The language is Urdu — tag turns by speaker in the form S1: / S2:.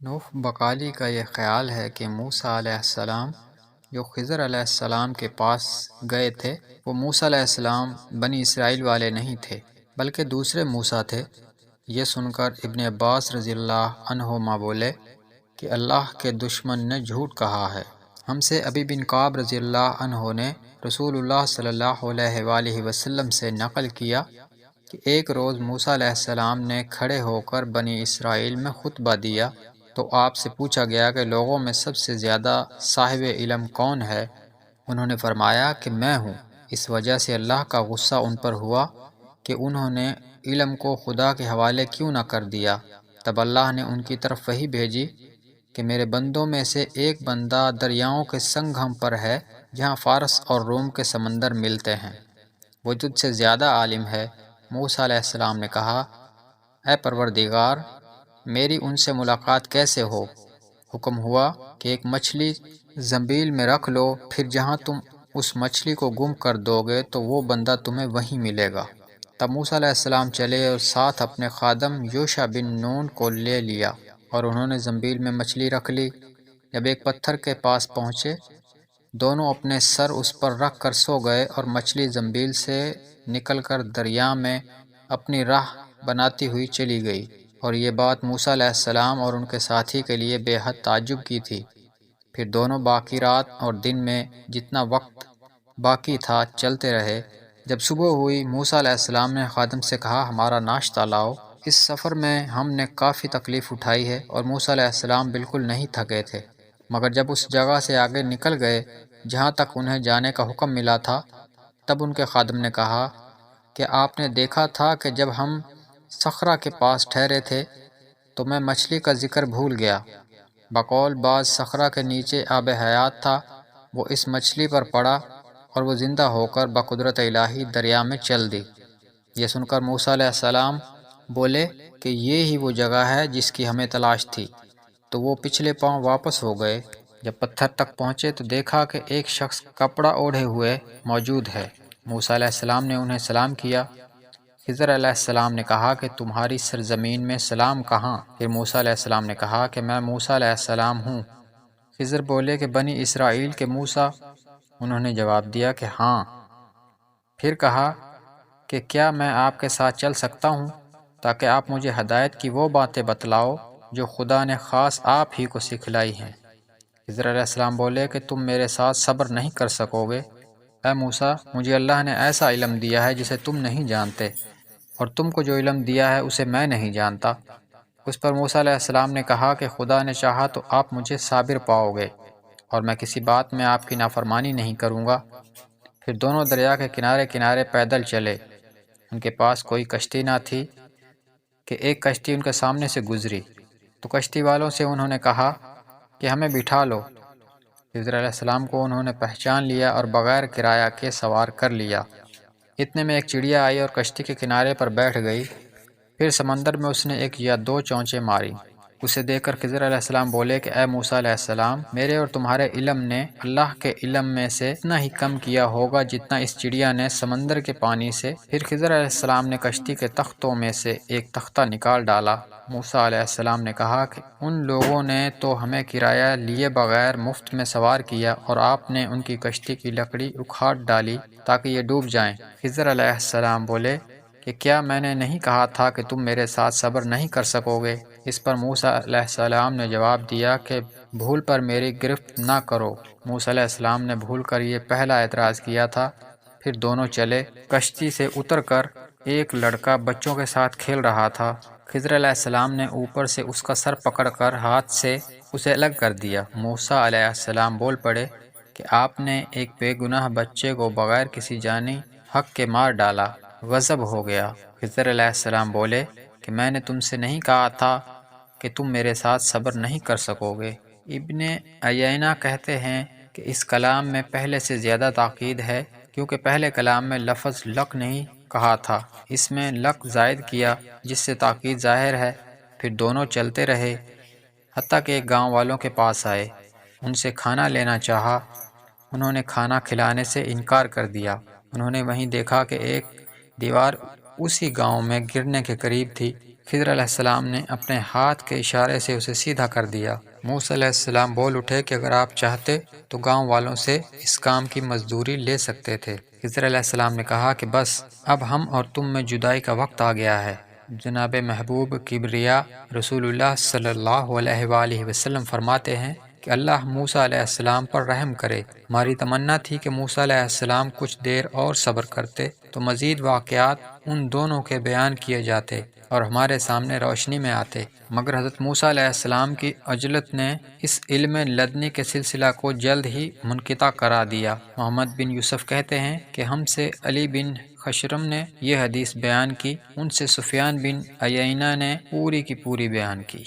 S1: نوح بقالی کا یہ خیال ہے کہ موسیٰ علیہ السلام جو خضر علیہ السلام کے پاس گئے تھے وہ موسیٰ علیہ السلام بنی اسرائیل والے نہیں تھے بلکہ دوسرے موسیٰ تھے۔ یہ سن کر ابن عباس رضی اللہ عنہما بولے کہ اللہ کے دشمن نے جھوٹ کہا ہے۔ ہم سے ابی بن کعب رضی اللہ عنہ نے رسول اللہ صلی اللہ علیہ وآلہ وسلم سے نقل کیا کہ ایک روز موسیٰ علیہ السلام نے کھڑے ہو کر بنی اسرائیل میں خطبہ دیا تو آپ سے پوچھا گیا کہ لوگوں میں سب سے زیادہ صاحب علم کون ہے؟ انہوں نے فرمایا کہ میں ہوں۔ اس وجہ سے اللہ کا غصہ ان پر ہوا کہ انہوں نے علم کو خدا کے حوالے کیوں نہ کر دیا۔ تب اللہ نے ان کی طرف وحی بھیجی کہ میرے بندوں میں سے ایک بندہ دریاؤں کے سنگم پر ہے جہاں فارس اور روم کے سمندر ملتے ہیں، وہ تجھ سے زیادہ عالم ہے۔ موسیٰ علیہ السلام نے کہا، اے پروردگار، میری ان سے ملاقات کیسے ہو؟ حکم ہوا کہ ایک مچھلی زنبیل میں رکھ لو، پھر جہاں تم اس مچھلی کو گم کر دو گے تو وہ بندہ تمہیں وہیں ملے گا۔ تب موسیٰ علیہ السلام چلے اور ساتھ اپنے خادم یوشع بن نون کو لے لیا، اور انہوں نے زنبیل میں مچھلی رکھ لی۔ جب ایک پتھر کے پاس پہنچے، دونوں اپنے سر اس پر رکھ کر سو گئے، اور مچھلی زنبیل سے نکل کر دریا میں اپنی راہ بناتی ہوئی چلی گئی، اور یہ بات موسیٰ علیہ السلام اور ان کے ساتھی کے لیے بے حد تعجب کی تھی۔ پھر دونوں باقی رات اور دن میں جتنا وقت باقی تھا چلتے رہے۔ جب صبح ہوئی، موسیٰ علیہ السلام نے خادم سے کہا، ہمارا ناشتہ لاؤ۔ اس سفر میں ہم نے کافی تکلیف اٹھائی ہے، اور موسیٰ علیہ السلام بالکل نہیں تھکے تھے، مگر جب اس جگہ سے آگے نکل گئے جہاں تک انہیں جانے کا حکم ملا تھا، تب ان کے خادم نے کہا کہ آپ نے دیکھا تھا کہ جب ہم صخرہ کے پاس ٹھہرے تھے تو میں مچھلی کا ذکر بھول گیا۔ بقول بعض صخرہ کے نیچے آب حیات تھا، وہ اس مچھلی پر پڑا اور وہ زندہ ہو کر بقدرت الہی دریا میں چل دی۔ یہ سن کر موسیٰ علیہ السلام بولے کہ یہ ہی وہ جگہ ہے جس کی ہمیں تلاش تھی، تو وہ پچھلے پاؤں واپس ہو گئے۔ جب پتھر تک پہنچے تو دیکھا کہ ایک شخص کپڑا اوڑھے ہوئے موجود ہے۔ موسیٰ علیہ السلام نے انہیں سلام کیا۔ خضر علیہ السلام نے کہا کہ تمہاری سرزمین میں سلام کہاں؟ پھر موسیٰ علیہ السلام نے کہا کہ میں موسیٰ علیہ السلام ہوں۔ خضر بولے کہ بنی اسرائیل کے موسیٰ؟ انہوں نے جواب دیا کہ ہاں۔ پھر کہا کہ کیا میں آپ کے ساتھ چل سکتا ہوں تاکہ آپ مجھے ہدایت کی وہ باتیں بتلاؤ جو خدا نے خاص آپ ہی کو سکھلائی ہیں؟ خضر علیہ السلام بولے کہ تم میرے ساتھ صبر نہیں کر سکو گے۔ اے موسیٰ، مجھے اللہ نے ایسا علم دیا ہے جسے تم نہیں جانتے، اور تم کو جو علم دیا ہے اسے میں نہیں جانتا۔ اس پر موسیٰ علیہ السلام نے کہا کہ خدا نے چاہا تو آپ مجھے صابر پاؤ گے، اور میں کسی بات میں آپ کی نافرمانی نہیں کروں گا۔ پھر دونوں دریا کے کنارے کنارے پیدل چلے۔ ان کے پاس کوئی کشتی نہ تھی کہ ایک کشتی ان کے سامنے سے گزری، تو کشتی والوں سے انہوں نے کہا کہ ہمیں بٹھا لو۔ خضر علیہ السلام کو انہوں نے پہچان لیا اور بغیر کرایہ کے سوار کر لیا۔ اتنے میں ایک چڑیا آئی اور کشتی کے کنارے پر بیٹھ گئی۔ پھر سمندر میں اس نے ایک یا دو چونچیں ماری۔ اسے دیکھ کر خضر علیہ السلام بولے کہ اے موسیٰ علیہ السلام، میرے اور تمہارے علم نے اللہ کے علم میں سے اتنا ہی کم کیا ہوگا جتنا اس چڑیا نے سمندر کے پانی سے۔ پھر خضر علیہ السلام نے کشتی کے تختوں میں سے ایک تختہ نکال ڈالا۔ موسیٰ علیہ السلام نے کہا کہ ان لوگوں نے تو ہمیں کرایہ لیے بغیر مفت میں سوار کیا، اور آپ نے ان کی کشتی کی لکڑی اکھاڑ ڈالی تاکہ یہ ڈوب جائیں۔ خضر علیہ السلام بولے کہ کیا میں نے نہیں کہا تھا کہ تم میرے ساتھ صبر نہیں کر سکو گے؟ اس پر موسیٰ علیہ السلام نے جواب دیا کہ بھول پر میری گرفت نہ کرو۔ موسیٰ علیہ السلام نے بھول کر یہ پہلا اعتراض کیا تھا۔ پھر دونوں چلے۔ کشتی سے اتر کر ایک لڑکا بچوں کے ساتھ کھیل رہا تھا۔ خضر علیہ السلام نے اوپر سے اس کا سر پکڑ کر ہاتھ سے اسے الگ کر دیا۔ موسیٰ علیہ السلام بول پڑے کہ آپ نے ایک بے گناہ بچے کو بغیر کسی جانی حق کے مار ڈالا، غضب ہو گیا۔ خضر علیہ السلام بولے کہ میں نے تم سے نہیں کہا تھا کہ تم میرے ساتھ صبر نہیں کر سکو گے؟ ابن عیینہ کہتے ہیں کہ اس کلام میں پہلے سے زیادہ تاکید ہے، کیونکہ پہلے کلام میں لفظ لک نہیں کہا تھا، اس میں لک زائد کیا جس سے تاکید ظاہر ہے۔ پھر دونوں چلتے رہے حتیٰ کہ ایک گاؤں والوں کے پاس آئے۔ ان سے کھانا لینا چاہا، انہوں نے کھانا کھلانے سے انکار کر دیا۔ انہوں نے وہیں دیکھا کہ ایک دیوار اسی گاؤں میں گرنے کے قریب تھی۔ خضر علیہ السلام نے اپنے ہاتھ کے اشارے سے اسے سیدھا کر دیا۔ موسیٰ علیہ السلام بول اٹھے کہ اگر آپ چاہتے تو گاؤں والوں سے اس کام کی مزدوری لے سکتے تھے۔ خضر علیہ السلام نے کہا کہ بس اب ہم اور تم میں جدائی کا وقت آ گیا ہے۔ جناب محبوب کبریا رسول اللہ صلی اللہ علیہ وآلہ وسلم فرماتے ہیں کہ اللہ موسیٰ علیہ السلام پر رحم کرے۔ ہماری تمنا تھی کہ موسیٰ علیہ السلام کچھ دیر اور صبر کرتے تو مزید واقعات ان دونوں کے بیان کیے جاتے اور ہمارے سامنے روشنی میں آتے، مگر حضرت موسیٰ علیہ السلام کی عجلت نے اس علم لدنی کے سلسلہ کو جلد ہی منقطع کرا دیا۔ محمد بن یوسف کہتے ہیں کہ ہم سے علی بن خشرم نے یہ حدیث بیان کی، ان سے سفیان بن عیینہ نے پوری کی پوری بیان کی۔